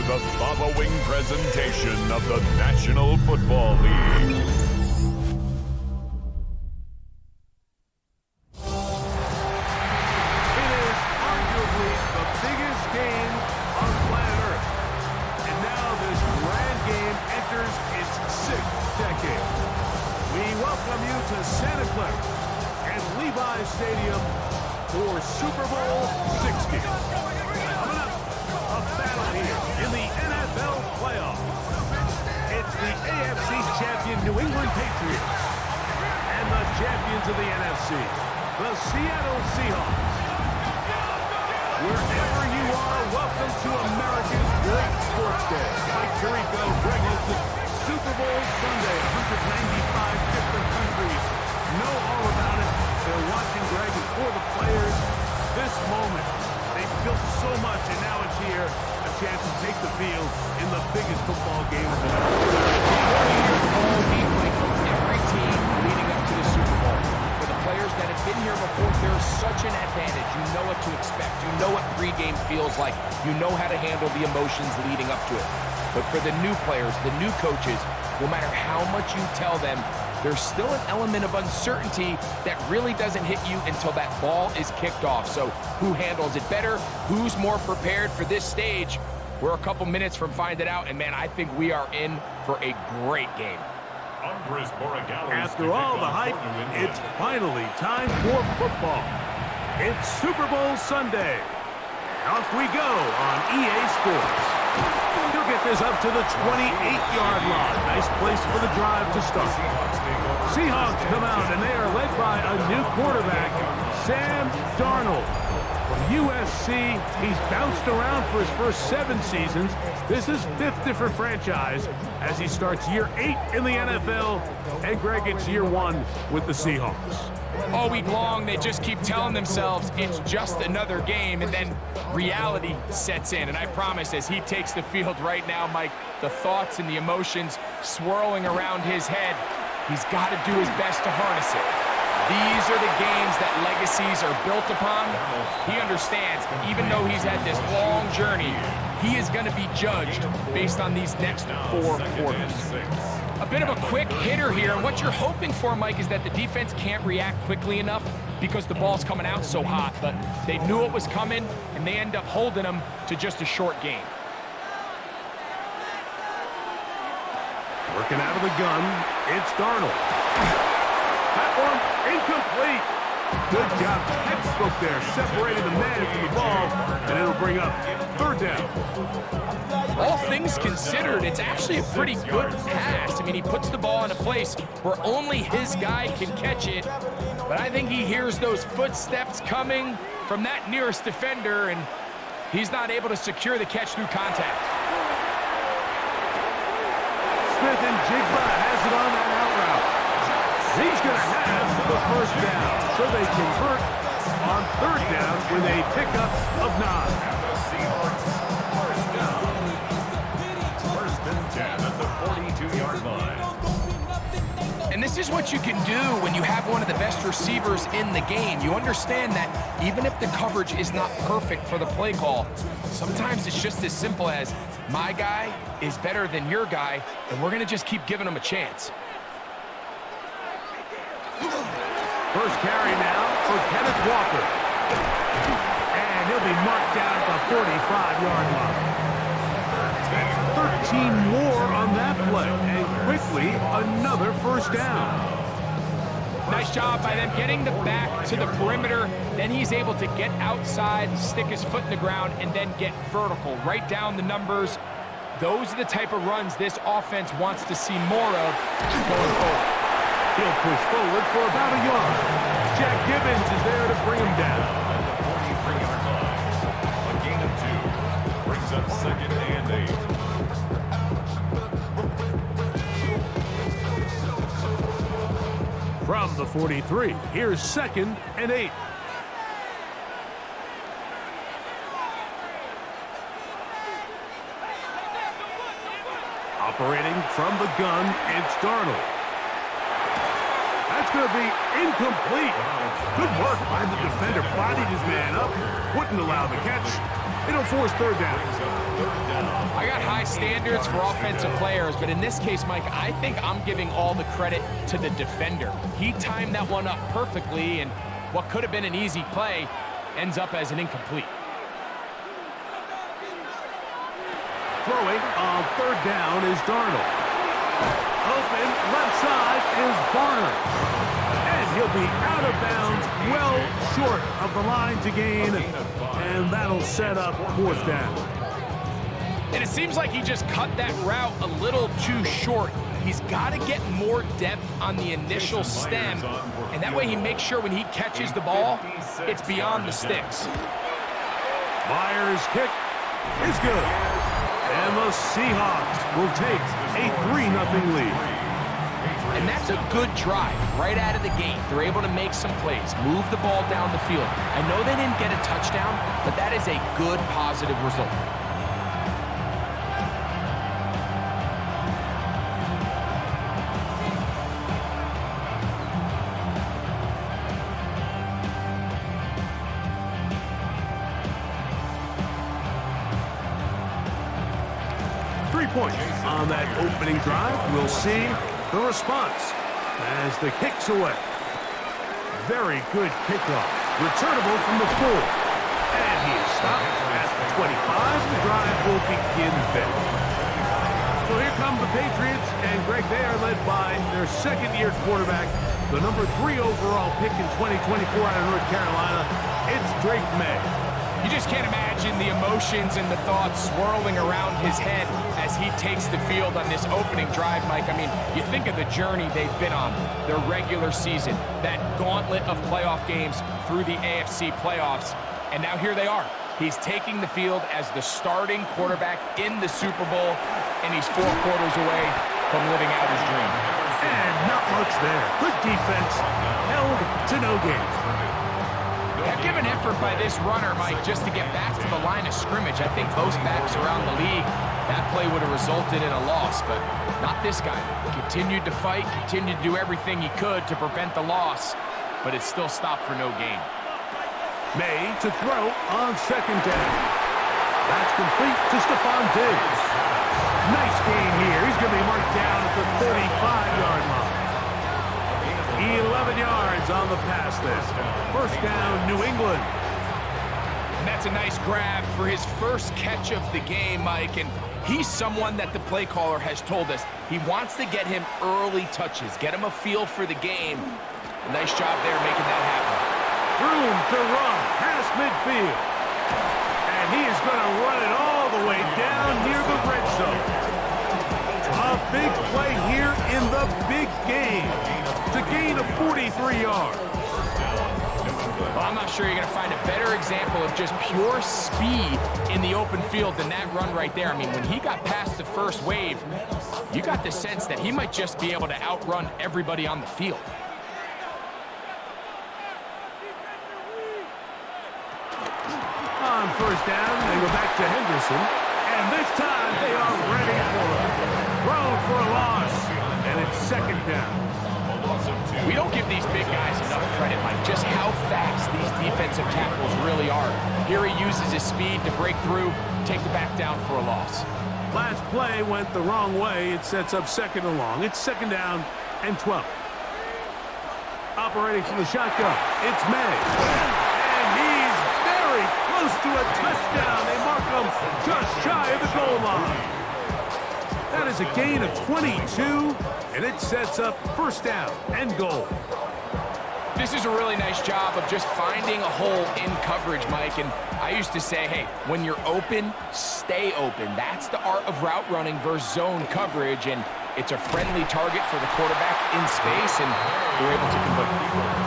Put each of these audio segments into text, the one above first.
the following presentation of the National Football League. It is arguably the biggest game on planet Earth. And now this grand game enters its 6th decade. We welcome you to Santa Clara and Levi's Stadium for Super Bowl 60. Coming up, a battle here in the NFL playoffs. It's the AFC champion New England Patriots and the champions of the NFC, the Seattle Seahawks. Wherever you are, welcome to America's great sports day. Mike Tirico, Greg Olson, Super Bowl Sunday, 195 different countries know all about it. They're watching Greg, and for the players, this moment, they've built so much, and now it's here, a chance to take the field in the biggest football game of the night. All week, like from every team leading up to the Super Bowl. For the players that have been here before, there's such an advantage. You know what to expect. You know what pregame feels like. You know how to handle the emotions leading up to it. But for the new players, the new coaches, no matter how much you tell them, there's still an element of uncertainty that really doesn't hit you until that ball is kicked off. So who handles it better? Who's more prepared for this stage? We're a couple minutes from finding out, and man, I think we are in for a great game. After all the hype, it's finally time for football. It's Super Bowl Sunday. Off we go on EA Sports. He'll get this up to the 28-yard line. Nice place for the drive to start. Seahawks come out, and they are led by a new quarterback, Sam Darnold. From USC, he's bounced around for his first 7 seasons. This is 5th different franchise as he starts year 8 in the NFL, and Greg, it's year 1 with the Seahawks. All week long, they just keep telling themselves it's just another game, and then reality sets in. And I promise, as he takes the field right now, Mike, the thoughts and the emotions swirling around his head, he's got to do his best to harness it. These are the games that legacies are built upon. He understands, even though he's had this long journey, he is going to be judged based on these next 4 quarters. A bit of a quick hitter here, and what you're hoping for, Mike, is that the defense can't react quickly enough because the ball's coming out so hot, but they knew it was coming, and they end up holding them to just a short game. Working out of the gun, it's Darnold. That one, incomplete. Good job, textbook there, separating the man from the ball, and it'll bring up 3rd down. All things considered, it's actually a pretty good pass. I mean, he puts the ball in a place where only his guy can catch it, but I think he hears those footsteps coming from that nearest defender, and he's not able to secure the catch through contact. Smith and Jigba has it on that out route. He's going to have the 1st down, so they convert on 3rd down with a pickup of 9. And this is what you can do when you have one of the best receivers in the game. You understand that even if the coverage is not perfect for the play call, sometimes it's just as simple as my guy is better than your guy, and we're going to just keep giving him a chance. First carry now for Kenneth Walker. And he'll be marked down at the 45-yard line. That's 13 more on that play, and quickly another 1st down. Nice job by them getting the back to the perimeter. Then he's able to get outside, stick his foot in the ground, and then get vertical. Write down the numbers. Those are the type of runs this offense wants to see more of going forward. He'll push forward for about a yard. Jack Gibbons is there to bring him down. At the 43-yard line, a gain of 2 brings up 2nd and 8. From the 43, here's 2nd and 8. Operating from the gun, it's Darnold. That's going to be incomplete. Good work by the defender. Bodied his man up. Wouldn't allow the catch. It'll force third down. I got high standards for offensive players, but in this case, Mike, I think I'm giving all the credit to the defender. He timed that one up perfectly, and what could have been an easy play ends up as an incomplete. Throwing on third down is Darnold. Open left side is Barner. And he'll be out of bounds, well short of the line to gain. And that'll set up fourth down. And it seems like he just cut that route a little too short. He's got to get more depth on the initial stem, and that way he makes sure when he catches the ball, it's beyond the sticks. Myers' kick is good. And the Seahawks will take a 3-0 lead. And that's a good drive right out of the gate. They're able to make some plays, move the ball down the field. I know they didn't get a touchdown, but that is a good, positive result. Points on that opening drive. We'll see the response as the kick's away. Very good kickoff. Returnable from the 4. And he is stopped at the 25. The drive will begin then. So here come the Patriots, and Greg, they are led by their second-year quarterback, the number 3 overall pick in 2024 out of North Carolina. It's Drake May. You just can't imagine the emotions and the thoughts swirling around his head as he takes the field on this opening drive, Mike. I mean, you think of the journey they've been on, their regular season, that gauntlet of playoff games through the AFC playoffs, and now here they are. He's taking the field as the starting quarterback in the Super Bowl, and he's 4 quarters away from living out his dream. And not much there. Good defense, held to no gain. Heck of an effort by this runner, Mike, just to get back to the line of scrimmage. I think most backs around the league, that play would have resulted in a loss, but not this guy. Continued to fight, continued to do everything he could to prevent the loss, but it still stopped for no gain. May to throw on second down. That's complete to Stephon Diggs. Nice game here. He's going to be marked down at the 35-yard line. 11 yards on the pass there. First down, New England. And that's a nice grab for his first catch of the game, Mike. And he's someone that the play caller has told us he wants to get him early touches, get him a feel for the game. Nice job there making that happen. Room to run past midfield. And he is going to run it all the way down near the red zone. A big play here in the big game to gain of 43 yards. Well, I'm not sure you're going to find a better example of just pure speed in the open field than that run right there. I mean, when he got past the first wave, you got the sense that he might just be able to outrun everybody on the field. On first down, they go back to Henderson. And this time they are ready for it. Thrown for a loss. And it's second down. We don't give these big guys enough credit, Mike, just how fast these defensive tackles really are. Here he uses his speed to break through, take the back down for a loss. Last play went the wrong way. It sets up second and long. It's second down and 12. Operating from the shotgun, it's May. And he's very close to a touchdown. They mark him just shy of the goal line. That is a gain of 22, and it sets up first down and goal. This is a really nice job of just finding a hole in coverage, Mike. And I used to say, hey, when you're open, stay open. That's the art of route running versus zone coverage, and it's a friendly target for the quarterback in space, and they're able to convert.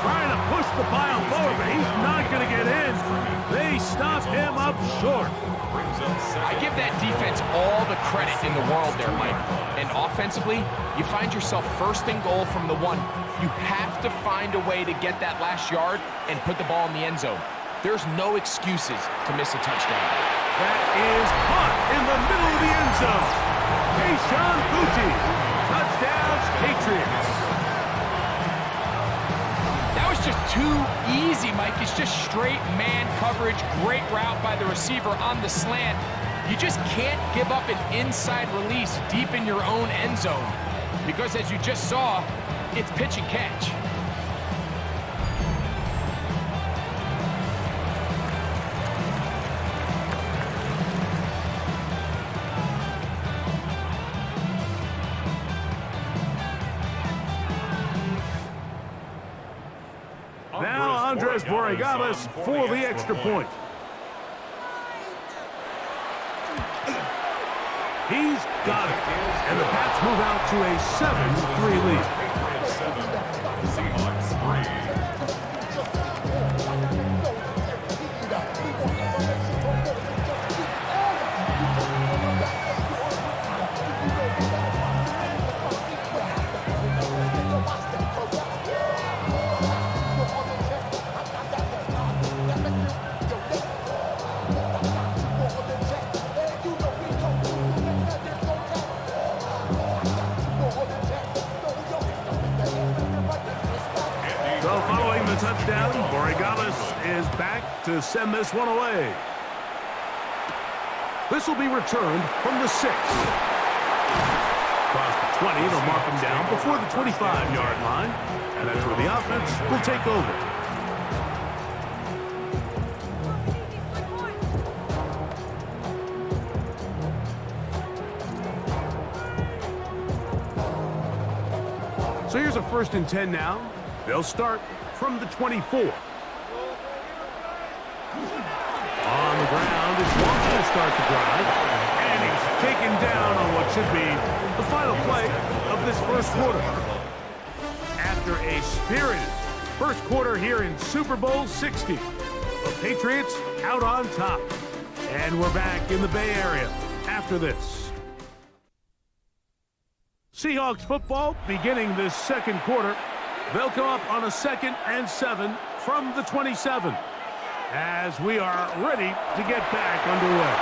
Trying to push the pile forward, but he's not going to get in. They stop him up short. I give that defense all the credit in the world there, Mike. And offensively, you find yourself first and goal from the 1. You have to find a way to get that last yard and put the ball in the end zone. There's no excuses to miss a touchdown. That is caught in the middle of the end zone. Kayshon Boutte. Touchdown, Patriots. just too easy, Mike. It's just straight man coverage. Great route by the receiver on the slant. You just can't give up an inside release deep in your own end zone because, as you just saw, it's pitch and catch. Now Andres Borregales for the extra point. He's got it. And the Pats move out to a 7-3 lead. Patriots 7, Seahawks 3. So following the touchdown, Borregales is back to send this one away. This will be returned from the 6. Across the 20, they'll mark him down before the 25-yard line. And that's where the offense will take over. So here's a 1st and 10 now. They'll start from the 24. On the ground, it's Wong to start the drive. And he's taken down on what should be the final play of this first quarter. After a spirited first quarter here in Super Bowl 60, the Patriots out on top. And we're back in the Bay Area after this. Seahawks football beginning this second quarter. They'll come up on a 2nd and 7 from the 27 as we are ready to get back underway.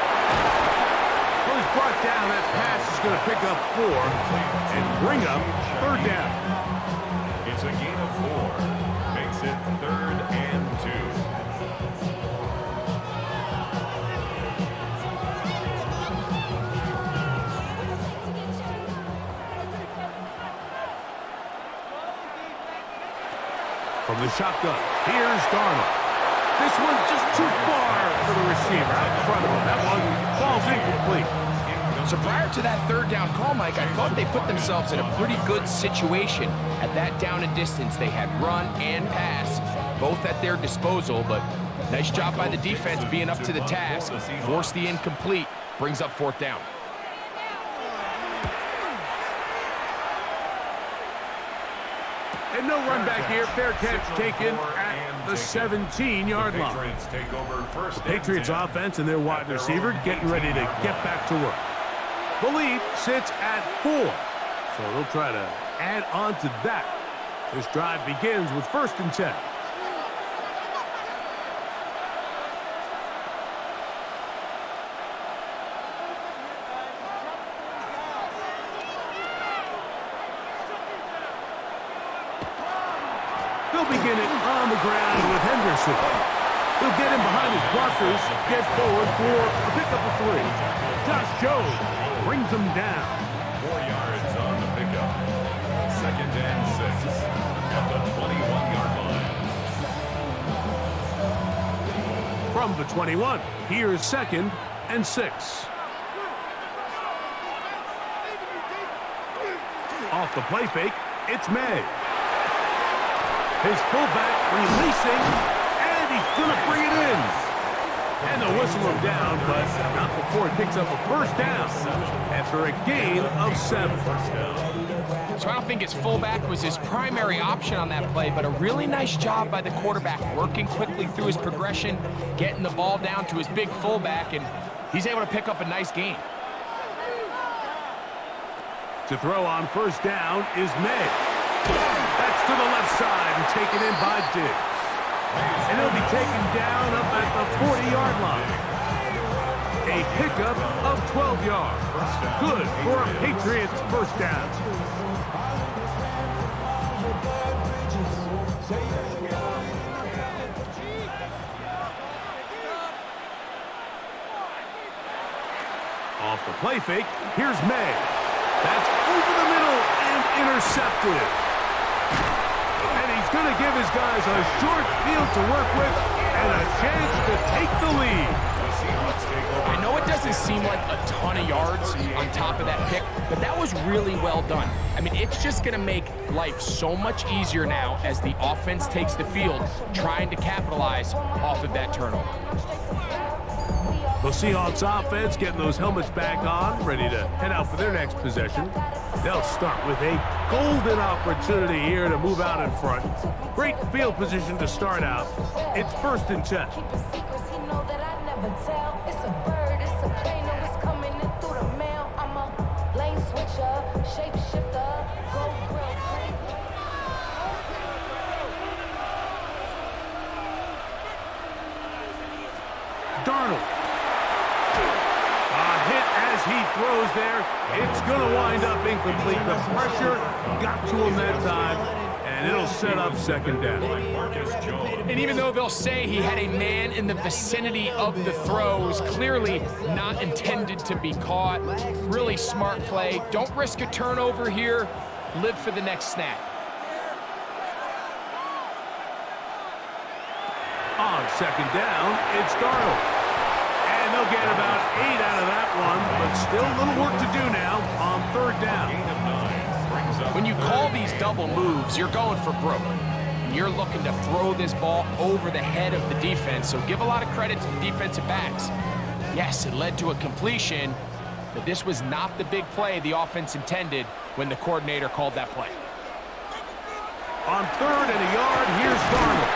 Well, he's brought down. That pass is going to pick up 4 and bring up 3rd down. It's a gain of 4. Makes it 3rd and 2. From the shotgun, here's Darnold. This one's just too far for the receiver out in front of him. That one falls incomplete. So prior to that 3rd down call, Mike, I thought they put themselves in a pretty good situation at that down and distance. They had run and pass, both at their disposal, but nice job by the defense being up to the task. Force the incomplete, brings up 4th down. And no run back here. Fair catch taken at the 17-yard line. Patriots offense and their wide receiver getting ready to get back to work. The lead sits at 4. So they'll try to add on to that. This drive begins with 1st and 10. They'll begin it on the ground with Henderson. He'll get him behind his blockers, get forward for a pickup of 3. Josh Jones brings him down. 4 yards on the pickup. 2nd and 6 at the 21-yard line. From the 21, here's 2nd and 6. Off the play fake, it's May. His fullback releasing, and he's going to bring it in. And they'll whistle him down, but not before he picks up a 1st down after a gain of 7. So I don't think his fullback was his primary option on that play, but a really nice job by the quarterback working quickly through his progression, getting the ball down to his big fullback, and he's able to pick up a nice gain. To throw on 1st down is May. That's to the left side and taken in by Diggs. And he'll be taken down up at the 40-yard line. A pickup of 12 yards. Good for a Patriots 1st down. Off the play fake, here's May. That's over the middle and intercepted. And he's going to give his guys a short field to work with and a chance to take the lead. I know it doesn't seem like a ton of yards on top of that pick, but that was really well done. I mean, it's just going to make life so much easier now as the offense takes the field, trying to capitalize off of that turnover. The Seahawks offense getting those helmets back on, ready to head out for their next possession. They'll start with a golden opportunity here to move out in front. Great field position to start out. It's 1st and 10. Darnold. A hit as he throws there. It's going to wind up incomplete. The pressure got to him that time, and it'll set up 2nd down. And even though they'll say he had a man in the vicinity of the throws, clearly not intended to be caught. Really smart play. Don't risk a turnover here. Live for the next snap. On 2nd down, it's Darnold. And they'll get about 8 out of that one, but still a little work to do now on 3rd down. When you call these double moves, you're going for broke. You're looking to throw this ball over the head of the defense, so give a lot of credit to the defensive backs. Yes, it led to a completion, but this was not the big play the offense intended when the coordinator called that play. On 3rd and a yard, here's Darnold.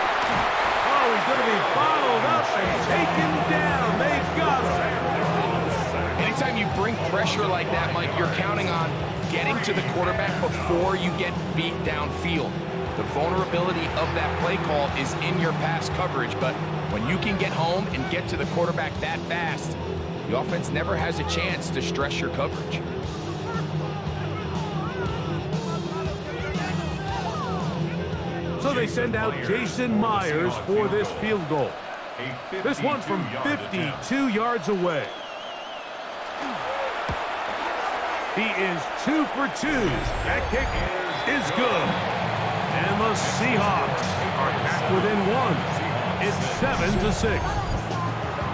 Oh, he's going to be bottled up and taken down. They've got him. Anytime you bring pressure like that, Mike, you're counting on getting to the quarterback before you get beat downfield. The vulnerability of that play call is in your pass coverage, but when you can get home and get to the quarterback that fast, the offense never has a chance to stress your coverage. So they send out Jason Myers for this field goal. This one from 52 yards away. He is 2 for 2. That kick is good. And the Seahawks are back within 1. It's 7-6.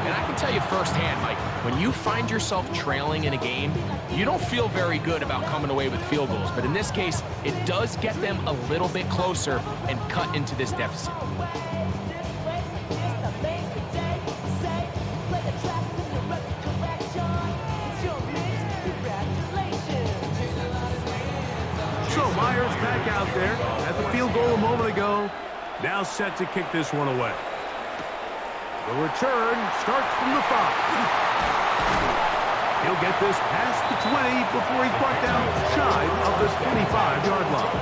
And I can tell you firsthand, Mike, when you find yourself trailing in a game, you don't feel very good about coming away with field goals. But in this case, it does get them a little bit closer and cut into this deficit. So Myers back out there at the field goal a moment ago. Now set to kick this one away. The return starts from the 5. He'll get this past the 20 before he's brought down shy of the 25-yard line.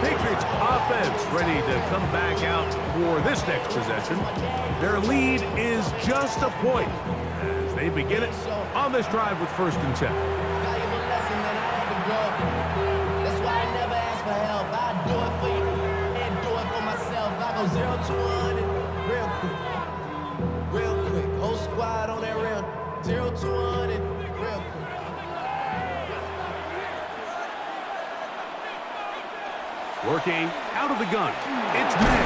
Patriots offense ready to come back out for this next possession. Their lead is just a point as they begin it on this drive with 1st and 10. That's why I never ask for help. I do it for you and do it for myself. I go 0 to 100 real quick. Real quick. Whole squad on that real 0 to 100 real quick. Working out of the gun. It's May.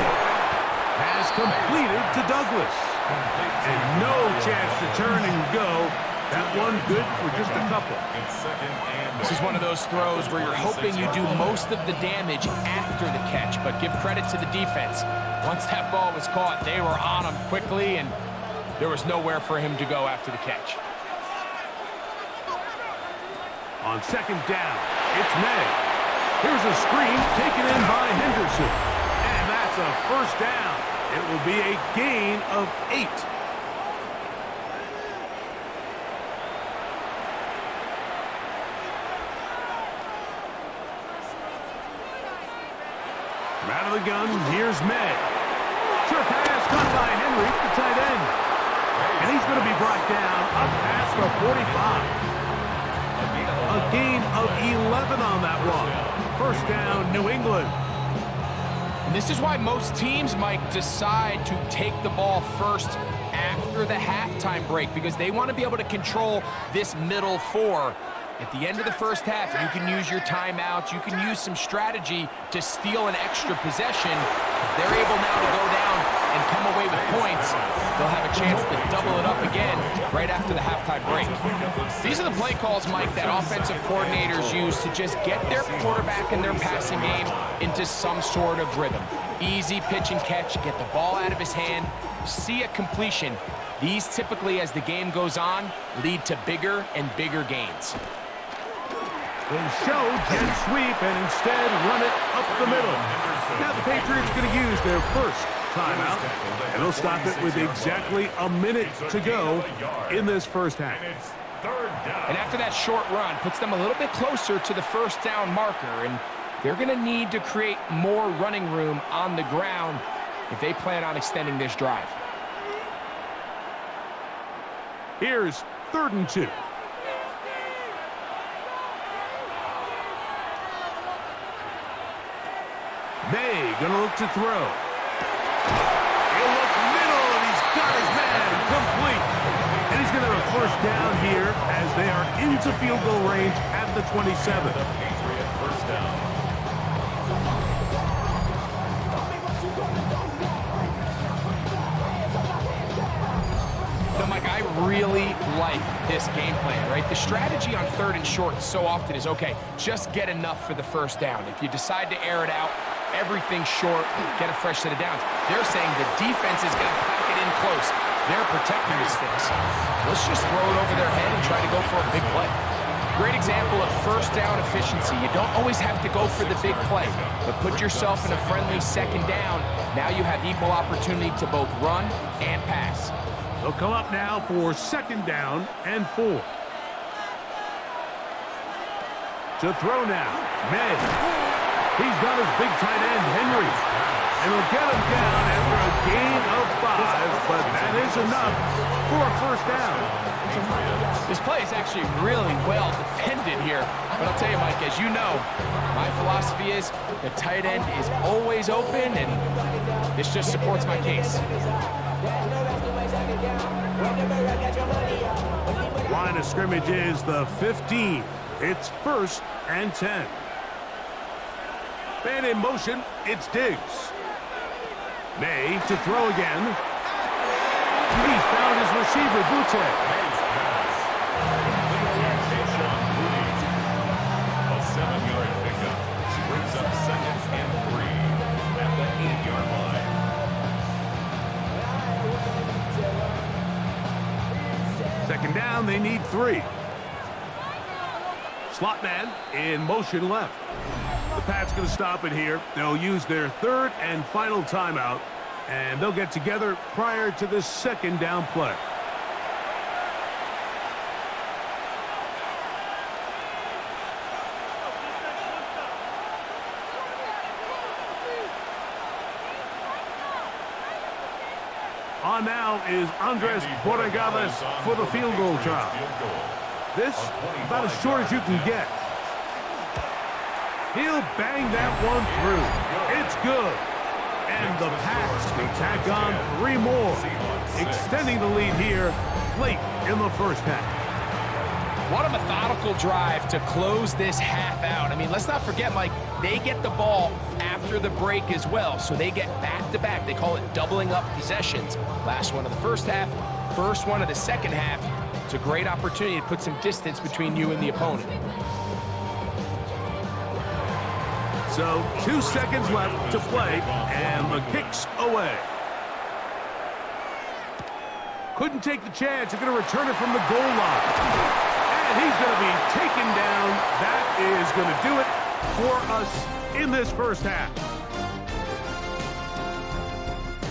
Pass completed to Douglas. And no chance to turn and go. That one good for just a couple. This is one of those throws where you're hoping you do most of the damage after the catch, but give credit to the defense. Once that ball was caught, they were on him quickly, and there was nowhere for him to go after the catch. On 2nd down, it's May. Here's a screen taken in by Henderson. And that's a 1st down. It will be a gain of 8. Out of the gun, here's May. Sure pass caught by Henry, the tight end. And he's going to be brought down up past the 45. A gain of 11 on that one. 1st down, New England. And this is why most teams, Mike, decide to take the ball first after the halftime break because they want to be able to control this middle four. At the end of the first half, you can use your timeouts. You can use some strategy to steal an extra possession. If they're able now to go down and come away with points, they'll have a chance to double it up again right after the halftime break. These are the play calls, Mike, that offensive coordinators use to just get their quarterback and their passing game into some sort of rhythm. Easy pitch and catch, get the ball out of his hand, see a completion. These typically, as the game goes on, lead to bigger and bigger gains. They show jet sweep and instead run it up the middle. Now the Patriots going to use their first timeout, and they'll stop it with exactly a minute to go in this first half. And after that short run, puts them a little bit closer to the first down marker, and they're going to need to create more running room on the ground if they plan on extending this drive. Here's 3rd and 2. May gonna look to throw. He'll look middle, and he's got his man complete. And he's gonna have a first down here as they are into field goal range at the 27. Patriot first down. So, Mike, I really like this game plan, right? The strategy on 3rd and short so often is, okay, just get enough for the first down. If you decide to air it out, everything short, get a fresh set of downs. They're saying the defense is going to pack it in close. They're protecting the sticks. Let's just throw it over their head and try to go for a big play. Great example of first down efficiency. You don't always have to go for the big play, but put yourself in a friendly second down. Now you have equal opportunity to both run and pass. They'll come up now for 2nd down and 4. To throw now, May. He's got his big tight end, Henry. And he'll get him down after a gain of 5, but that is enough for a first down. This play is actually really well defended here. But I'll tell you, Mike, as you know, my philosophy is the tight end is always open, and this just supports my case. Line of scrimmage is the 15. It's 1st and 10. Man in motion, it's Diggs. May to throw again. He's found his receiver, Butte. A 7-yard pickup brings up 2nd and 3 at the 8-yard line. 2nd down, they need 3. Slot man in motion left. The Pats going to stop it here. They'll use their 3rd and final timeout, and they'll get together prior to the 2nd down play. On now is Andres Borregales for the field goal try. This about as short as you can get. He'll bang that one through. It's good. And the Pats can tack on 3 more, extending the lead here late in the first half. What a methodical drive to close this half out. I mean, let's not forget, Mike, they get the ball after the break as well, so they get back-to-back. They call it doubling up possessions. Last one of the first half, first one of the second half. It's a great opportunity to put some distance between you and the opponent. So 2 seconds left to play, and the kick's away. Couldn't take the chance. They're going to return it from the goal line. And he's going to be taken down. That is going to do it for us in this first half.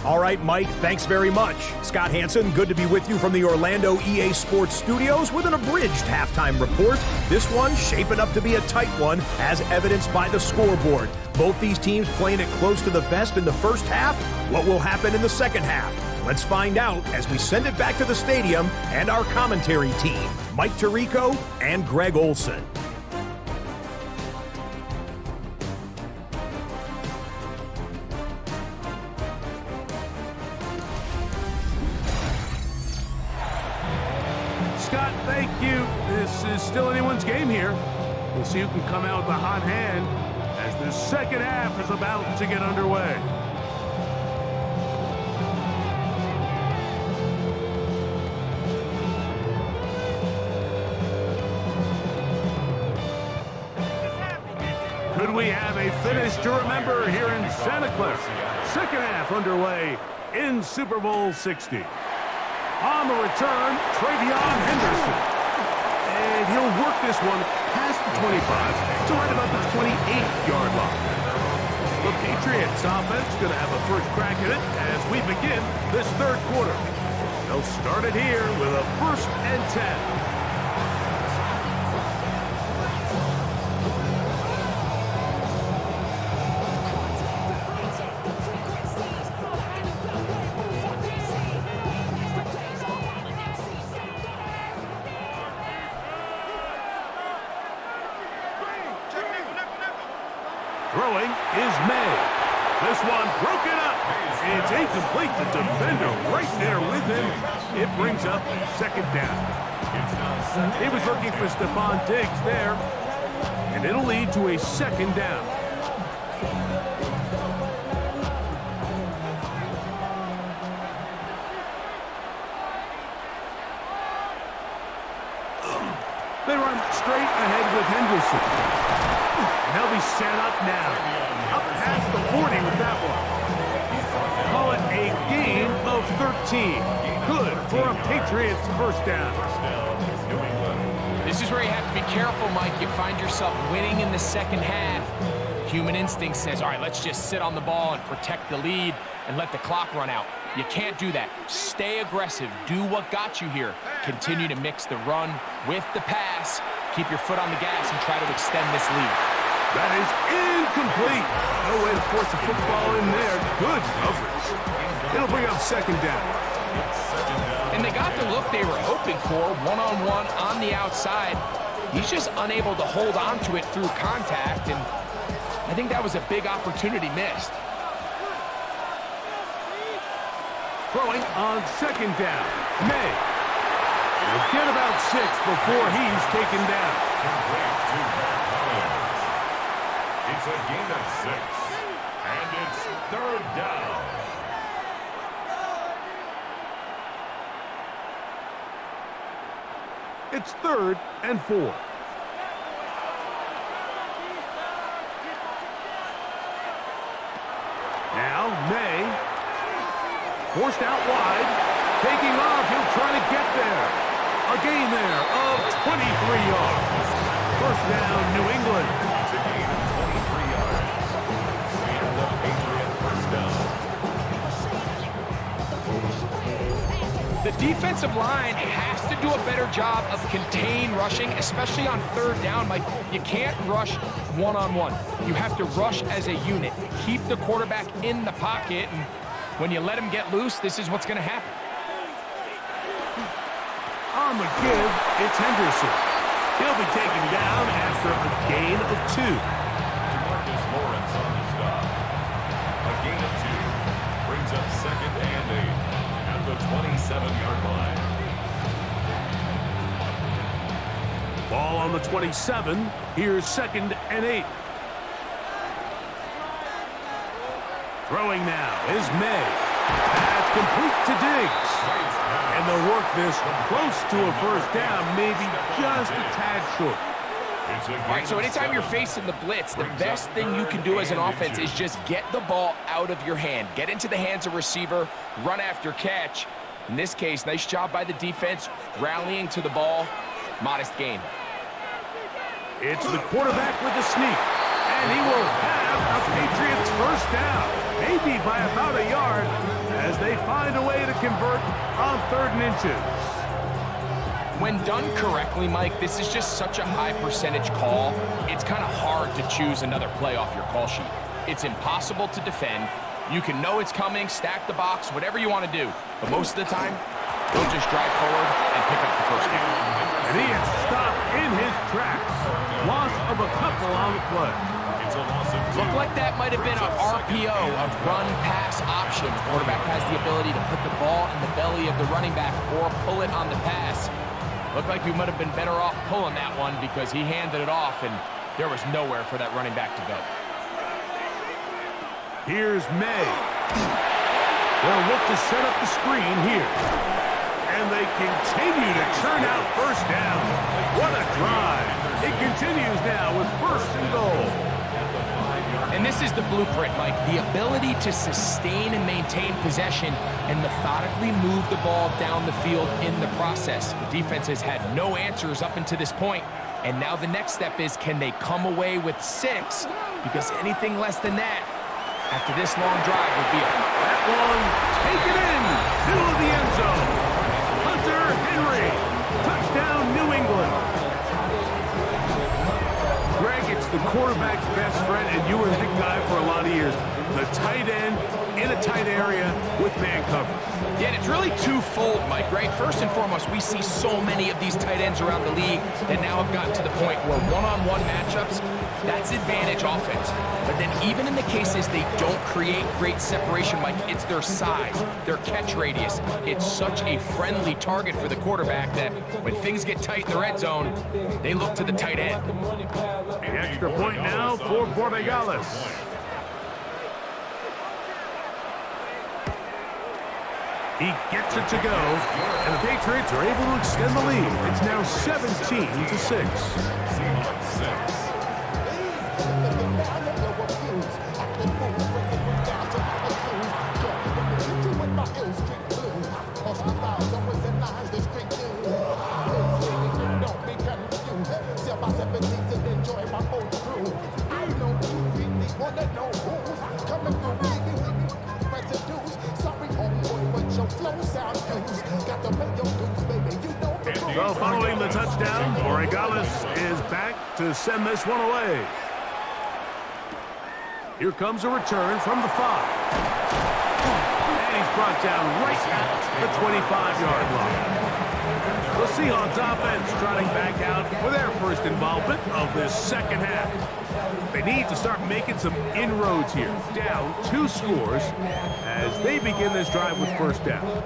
All right, Mike, thanks very much. Scott Hansen, good to be with you from the Orlando EA Sports Studios with an abridged halftime report. This one shaping up to be a tight one, as evidenced by the scoreboard. Both these teams playing it close to the vest in the first half. What will happen in the second half? Let's find out as we send it back to the stadium and our commentary team, Mike Tirico and Greg Olson. Scott, thank you. This is still anyone's game here. We'll see who can come out with a hot hand as the second half is about to get underway. Could we have a finish to remember here in Santa Clara? Second half underway in Super Bowl 60. On the return, Travion Henderson. And he'll work this one past the 25 to right about the 28-yard line. The Patriots offense going to have a first crack at it as we begin this third quarter. They'll start it here with a 1st and 10. Throwing is May. This one broken up. It's incomplete. The defender right there with him. It brings up second down. He was looking for Stephon Diggs there. And it'll lead to a second down. They run straight ahead with Henderson. And they'll be set up now. Up past the 40 with that one. Call it a gain of 13. Good for a Patriots first down. This is where you have to be careful, Mike. You find yourself winning in the second half. Human instinct says, all right, let's just sit on the ball and protect the lead and let the clock run out. You can't do that. Stay aggressive. Do what got you here. Continue to mix the run with the pass. Keep your foot on the gas and try to extend this lead. That is incomplete. No way to force a football in there. Good coverage. It'll bring up second down. And they got the look they were hoping for, one-on-one on the outside. He's just unable to hold on to it through contact, and I think that was a big opportunity missed. Throwing on second down. May will get about 6 before he's taken down. It's a gain of 6, and it's 3rd down. It's 3rd and 4. Now May, forced out wide, taking off, he'll try to get there. A gain there of 23 yards. First down, New England. It's a gain of 23 yards. And the Patriot first down. The defensive line has to do a better job of contain rushing, especially on 3rd down. Mike, you can't rush one-on-one. You have to rush as a unit. Keep the quarterback in the pocket, and when you let him get loose, this is what's going to happen. On the give, it's Henderson. He'll be taken down after a gain of 2. Marcus Lawrence on the stop. A gain of 2 brings up 2nd and 8 at the 27-yard line. Ball on the 27. Here's 2nd and 8. Throwing now is May. That's complete to Diggs. And they'll work this close to a first down, maybe just a tad short. All right, so anytime you're facing the blitz, the best thing you can do as an offense is just get the ball out of your hand. Get into the hands of receiver, run after catch. In this case, nice job by the defense, rallying to the ball. Modest gain. It's the quarterback with the sneak. And he will have a Patriots first down, maybe by about a yard, as they find a way to convert on 3rd and inches. When done correctly, Mike, this is just such a high percentage call. It's kind of hard to choose another play off your call sheet. It's impossible to defend. You can know it's coming, stack the box, whatever you want to do. But most of the time, they'll just drive forward and pick up the first down. And he is stopped in his tracks. Loss of a couple on the play. It's a loss of 2. Looked like that might have been a RPO, a run-pass option. The quarterback has the ability to put the ball in the belly of the running back or pull it on the pass. Looked like he might have been better off pulling that one because he handed it off, and there was nowhere for that running back to go. Here's May. They'll look to set up the screen here. And they continue to churn out first down. What a drive. It continues now with 1st and goal. And this is the blueprint, Mike. The ability to sustain and maintain possession and methodically move the ball down the field in the process. The defense has had no answers up until this point, and now the next step is, can they come away with 6? Because anything less than that, after this long drive, would be that one taken in, middle of the end zone. Hunter Henry, touchdown New England. Greg, it's the quarterback's best friend, and you were that guy for a lot of years. The tight end in a tight area with man coverage. Yeah, and it's really twofold, Mike, right? First and foremost, we see so many of these tight ends around the league that now have gotten to the point where one-on-one matchups, that's advantage offense. But then even in the cases they don't create great separation, Mike, it's their size, their catch radius. It's such a friendly target for the quarterback that when things get tight in the red zone, they look to the tight end. The extra point now for Borregales. He gets it to go, and the Patriots are able to extend the lead. It's now 17-6. Seahawks 6. So following the touchdown, Borregales is back to send this one away. Here comes a return from the 5. And he's brought down right at the 25-yard line. The Seahawks offense trotting back out for their first involvement of this second half. They need to start making some inroads here. Down 2 scores as they begin this drive with first down.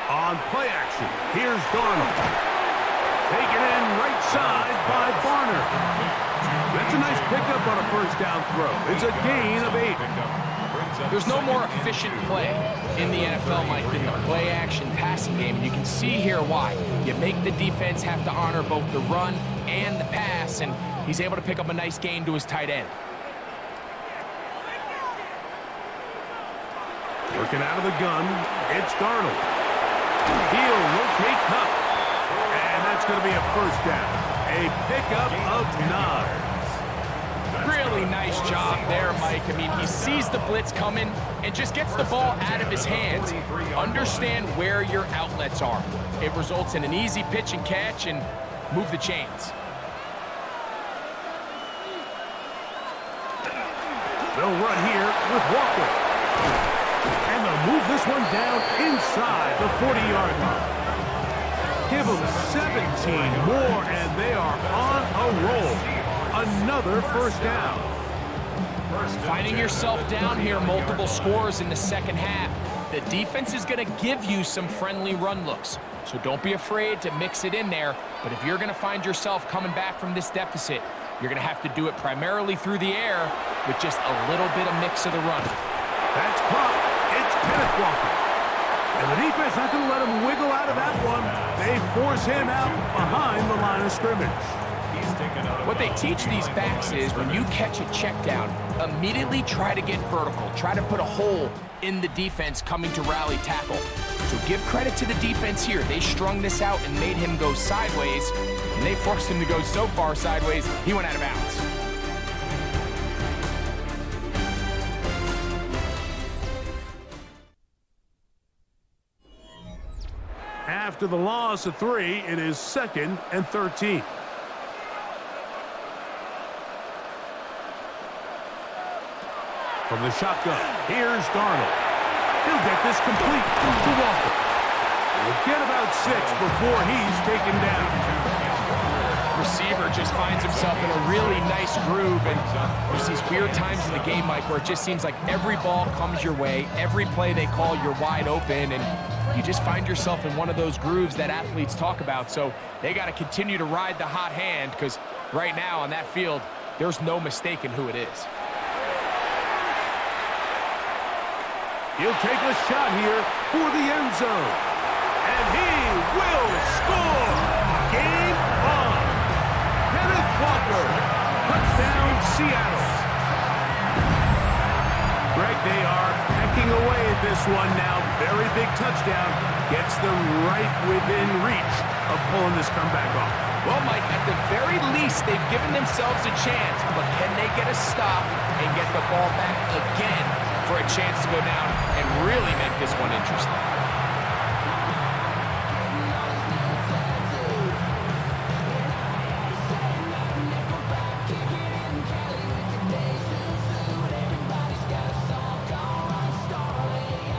On play action, here's Darnold. Taken in right side by Barner. That's a nice pickup on a first down throw. It's a gain of 8. There's no more efficient play in the NFL, Mike, than the play-action passing game. And you can see here why. You make the defense have to honor both the run and the pass, and he's able to pick up a nice gain to his tight end. Working out of the gun, it's Darnold. He'll rotate Cup, and that's going to be a first down. A pickup of 9. Really nice job there, Mike. I mean, he sees the blitz coming and just gets the ball out of his hands. Understand where your outlets are. It results in an easy pitch and catch and move the chains. They'll run here with Walker. And they'll move this one down inside the 40-yard line. Give them 17 more, and they are on a roll. Another first down. Finding yourself down here, multiple scores in the second half. The defense is going to give you some friendly run looks, so don't be afraid to mix it in there. But if you're going to find yourself coming back from this deficit, you're going to have to do it primarily through the air with just a little bit of mix of the run. That's caught. It's Kenneth Walker. And the defense not going to let him wiggle out of that one. They force him out behind the line of scrimmage. What they teach these backs is when you catch a check down, immediately try to get vertical. Try to put a hole in the defense coming to rally tackle. So give credit to the defense here. They strung this out and made him go sideways, and they forced him to go so far sideways, he went out of bounds. After the loss of 3, it is 2nd and 13. From the shotgun, here's Darnold. He'll get this complete to Walker. He'll get about 6 before he's taken down. Receiver just finds himself in a really nice groove, and there's these weird times in the game, Mike, where it just seems like every ball comes your way, every play they call, you're wide open, and you just find yourself in one of those grooves that athletes talk about. So they got to continue to ride the hot hand, because right now on that field, there's no mistaking who it is. He'll take a shot here for the end zone. And he will score! Game on! Kenneth Walker! Touchdown, Seattle! Greg, they are pecking away at this one now. Very big touchdown. Gets them right within reach of pulling this comeback off. Well, Mike, at the very least, they've given themselves a chance, but can they get a stop and get the ball back again for a chance to go down and really make this one interesting?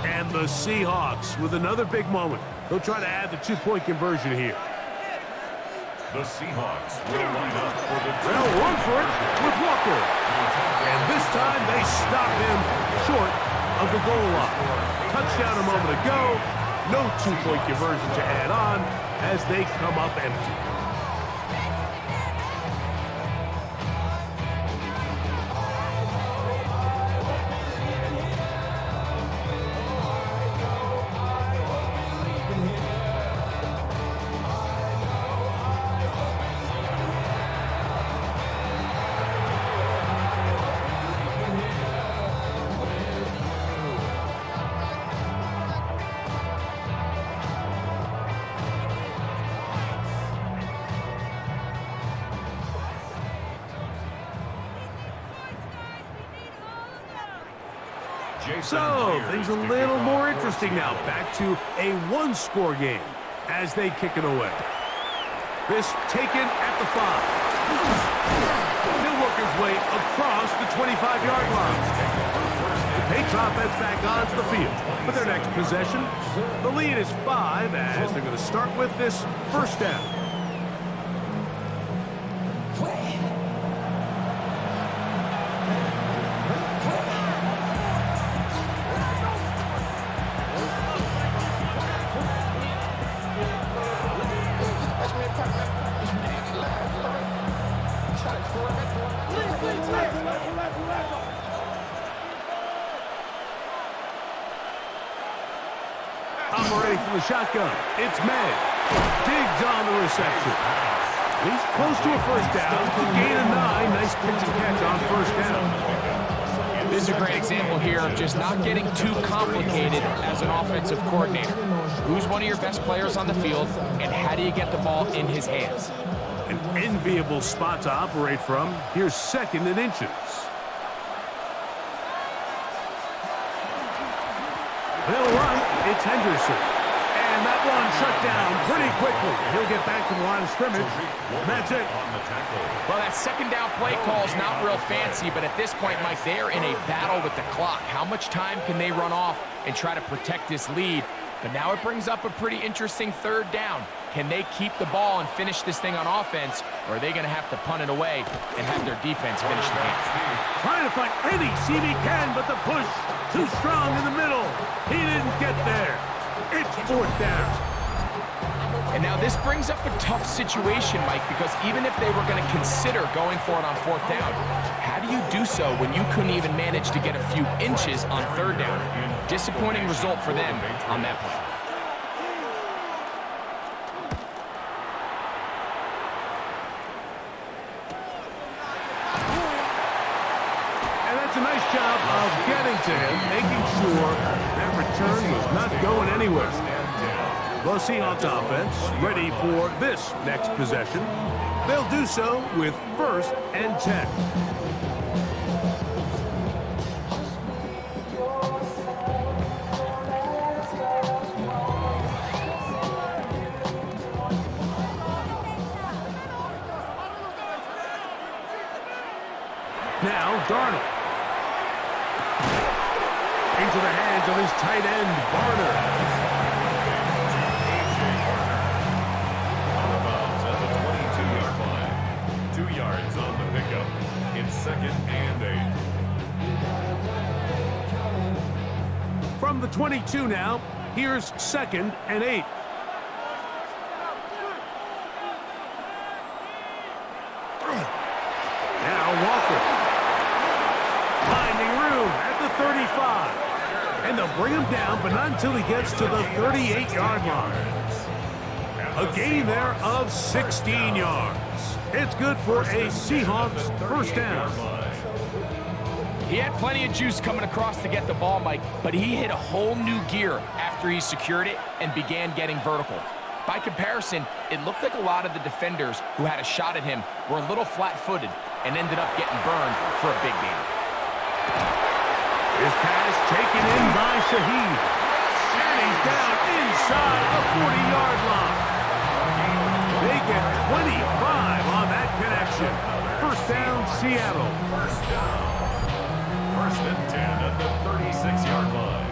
And the Seahawks with another big moment. They'll try to add the 2-point conversion here. The Seahawks will line up for the They'll run for it with Walker. And this time they stop him short of the goal line. Touchdown a moment ago. No 2-point conversion to add on as they come up empty. So, things a little more interesting now. Back to a 1-score game as they kick it away. This taken at the 5. He'll work his way across the 25-yard line. The Patriots offense back onto the field for their next possession. The lead is 5 as they're going to start with this first down. Operating from the shotgun, it's May. Digs on the reception. He's close to a first down. To gain a 9. Nice pitch and catch on first down. This is a great example here of just not getting too complicated as an offensive coordinator. Who's one of your best players on the field, and how do you get the ball in his hands? An enviable spot to operate from. Here's 2nd and inches. They'll run. It's Henderson. And that one shut down pretty quickly. He'll get back to the line of scrimmage. And that's it. Well, that second down play call is not real fancy, but at this point, Mike, they are in a battle with the clock. How much time can they run off and try to protect this lead? But now it brings up a pretty interesting 3rd down. Can they keep the ball and finish this thing on offense, or are they going to have to punt it away and have their defense finish the game? Trying to find any seam he can, but the push too strong in the middle. He didn't get there. It's 4th down. And now this brings up a tough situation, Mike, because even if they were going to consider going for it on 4th down, how do you do so when you couldn't even manage to get a few inches on 3rd down? Disappointing result for them on that play. A nice job of getting to him, making sure that return was not going anywhere. The Seahawks offense ready for this next possession. They'll do so with 1st and 10. Now, Darnold. Into the hands hands of his tight end, Barner. Out of bounds at the 22-yard line. 2 yards on the pickup. It's 2nd and 8. From the 22 now, here's 2nd and 8. Now Walker. Finding room at the 35. And they'll bring him down, but not until he gets to the 38-yard line. A gain there of 16 yards. It's good for a Seahawks first down. He had plenty of juice coming across to get the ball, Mike, but he hit a whole new gear after he secured it and began getting vertical. By comparison, it looked like a lot of the defenders who had a shot at him were a little flat-footed and ended up getting burned for a big gain. His pass taken in by Shaheed. And he's down inside the 40-yard line. They get 25 on that connection. First down, Seattle. First down. 1st and 10 at the 36-yard line.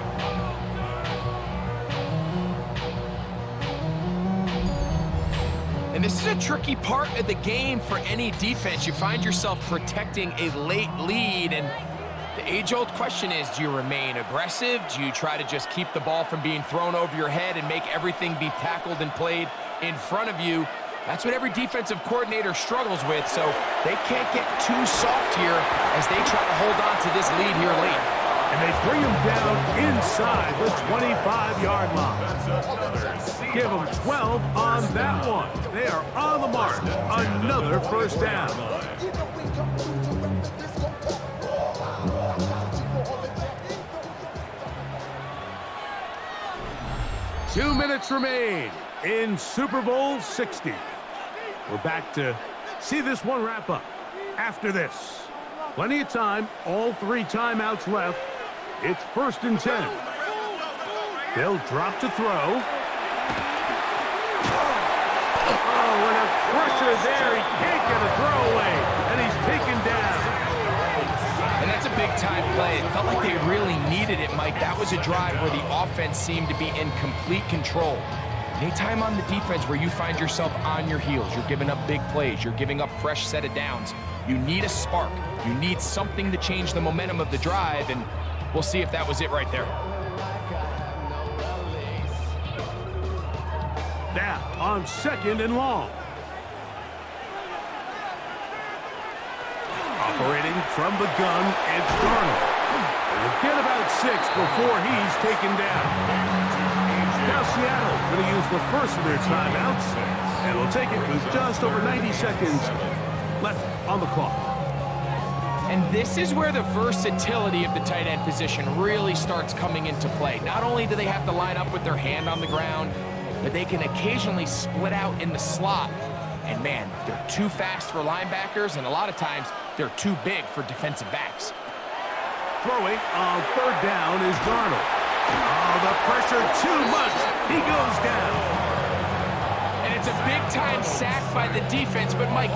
And this is a tricky part of the game for any defense. You find yourself protecting a late lead, and the age-old question is, do you remain aggressive? Do you try to just keep the ball from being thrown over your head and make everything be tackled and played in front of you? That's what every defensive coordinator struggles with, so they can't get too soft here as they try to hold on to this lead here late. And they bring him down inside the 25-yard line. Give them 12 on that one. They are on the march. Another first down. 2 minutes remain in Super Bowl 60. We're back to see this one wrap up. After this, plenty of time, all 3 timeouts left. It's 1st and 10. They'll drop to throw. Oh, and a pressure there. He can't get a throwaway, and he's taken down. And that's a big-time play. It felt like they really needed it, Mike. That was a drive where the offense seemed to be in complete control. Anytime on the defense where you find yourself on your heels, you're giving up big plays, you're giving up fresh set of downs, you need a spark. You need something to change the momentum of the drive, and we'll see if that was it right there. Now, on 2nd and long. Operating from the gun, it's Darnold. We'll get about 6 before he's taken down. Now Seattle going to use the first of their timeouts, and we'll take it with just over 90 seconds left on the clock. And this is where the versatility of the tight end position really starts coming into play. Not only do they have to line up with their hand on the ground, but they can occasionally split out in the slot. And man, they're too fast for linebackers, and a lot of times they're too big for defensive backs. Throwing on 3rd down is Darnold. Oh, the pressure too much. He goes down. And it's a big-time sack by the defense, but Mike,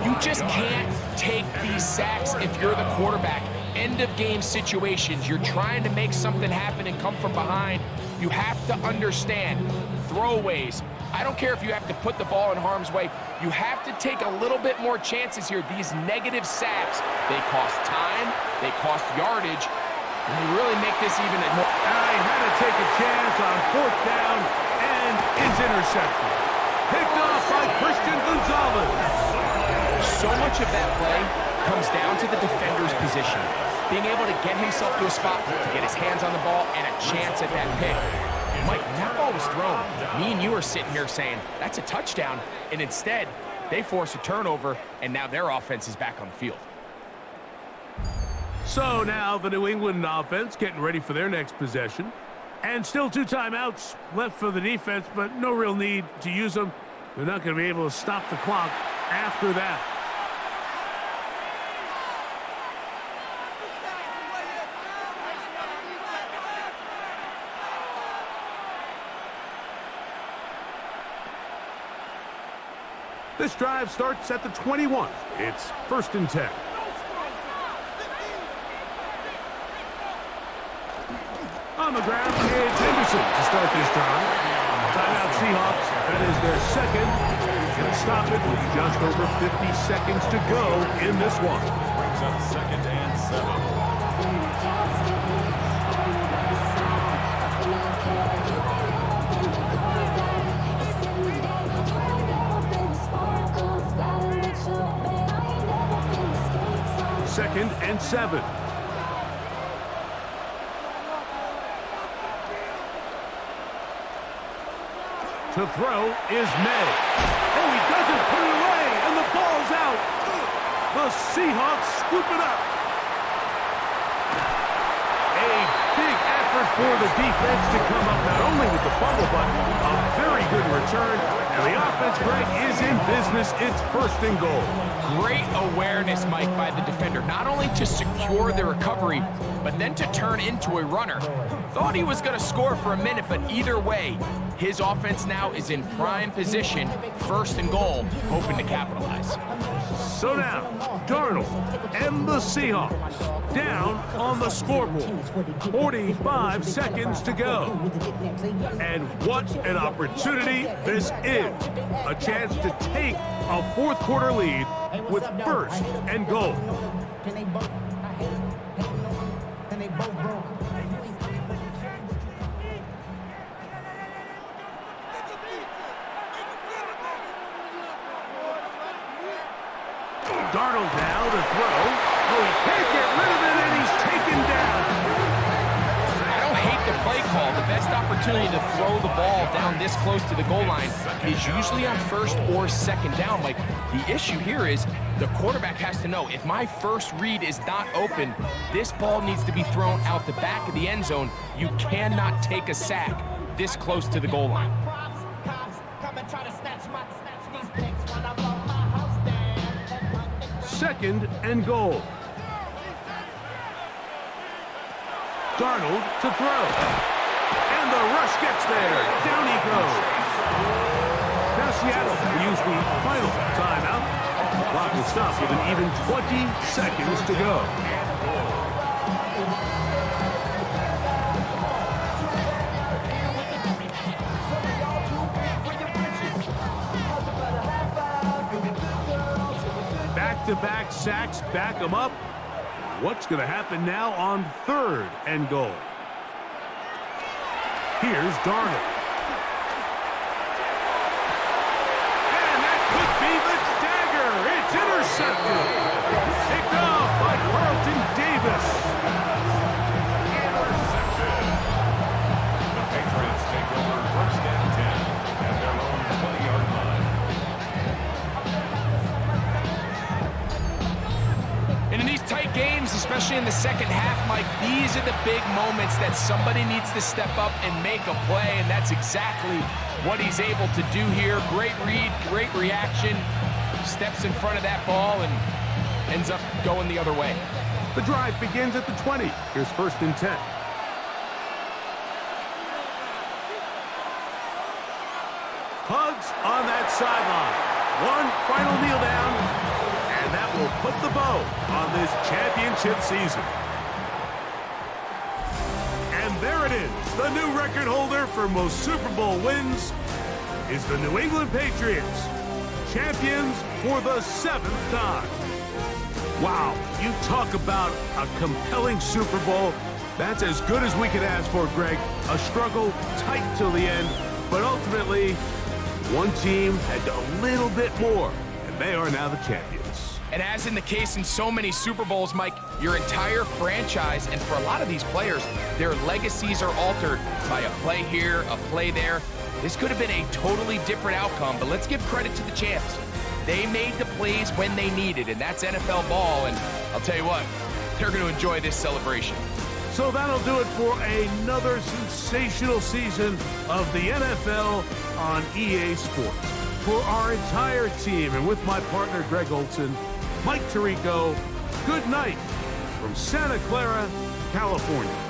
you just can't take these sacks if you're the quarterback. End-of-game situations, you're trying to make something happen and come from behind. You have to understand throwaways. I don't care if you have to put the ball in harm's way. You have to take a little bit more chances here. These negative sacks, they cost time, they cost yardage, and they really make this even more. I had to take a chance on 4th down, and it's intercepted. Picked off by Christian Gonzalez. So much of that play comes down to the defender's position. Being able to get himself to a spot, to get his hands on the ball, and a chance at that pick. Mike, when that ball was thrown, me and you are sitting here saying, that's a touchdown, and instead, they force a turnover, and now their offense is back on the field. So now the New England offense getting ready for their next possession. And still 2 timeouts left for the defense, but no real need to use them. They're not going to be able to stop the clock after that. This drive starts at the 21. It's 1st and 10. On the ground, it's Henderson to start this drive. Timeout Seahawks. That is their second. Going to stop it with just over 50 seconds to go in this one. Brings up 2nd and 7. Second and 7. To throw is May. Oh, he doesn't put it away, and the ball's out. The Seahawks scoop it up. A big effort for the defense to come up not only with the fumble, but a very good return. And the offense, Greg, is in business. It's 1st and goal. Great awareness, Mike, by the defender. Not only to secure the recovery, but then to turn into a runner. Thought he was going to score for a minute, but either way, his offense now is in prime position, 1st and goal, hoping to capitalize. So now, Darnold and the Seahawks down on the scoreboard. 45 seconds to go. And what an opportunity this is. A chance to take a 4th quarter lead with 1st and goal. Darnold now to throw. Oh, he can't get rid of it, and he's taken down. I don't hate the play call. The best opportunity to throw the ball down this close to the goal line is usually on 1st or 2nd down. Like, the issue here is the quarterback has to know, if my first read is not open, this ball needs to be thrown out the back of the end zone. You cannot take a sack this close to the goal line. 2nd and goal. Darnold to throw. And the rush gets there. Down he goes. Now Seattle will use the final timeout. The clock will stop with an even 20 seconds to go. Back-to-back sacks back them up. What's going to happen now on 3rd and goal? Here's Darnold. And that could be the dagger. It's intercepted. Picked off by Carlton Davis. Intercepted. The Patriots take over 1st and 10 at their own 20-yard line. And in these tight games, especially in the 2nd half, Mike, these are the big moments that somebody needs to step up and make a play, and that's exactly what he's able to do here. Great read, great reaction, steps in front of that ball and ends up going the other way. The drive begins at the 20. Here's 1st and 10. Pugs on that sideline. One final kneel down, and that will put the bow on this championship season. And there it is. The new record holder for most Super Bowl wins is the New England Patriots, champions for the 7th time. Wow, you talk about a compelling Super Bowl. That's as good as we could ask for, Greg. A struggle tight till the end, but ultimately, one team had a little bit more, and they are now the champions. And as in the case in so many Super Bowls, Mike, your entire franchise, and for a lot of these players, their legacies are altered by a play here, a play there. This could have been a totally different outcome, but let's give credit to the champs. They made the plays when they needed, and that's NFL ball, and I'll tell you what, they're going to enjoy this celebration. So that'll do it for another sensational season of the NFL on EA Sports. For our entire team, and with my partner Greg Olson, Mike Tirico, good night from Santa Clara, California.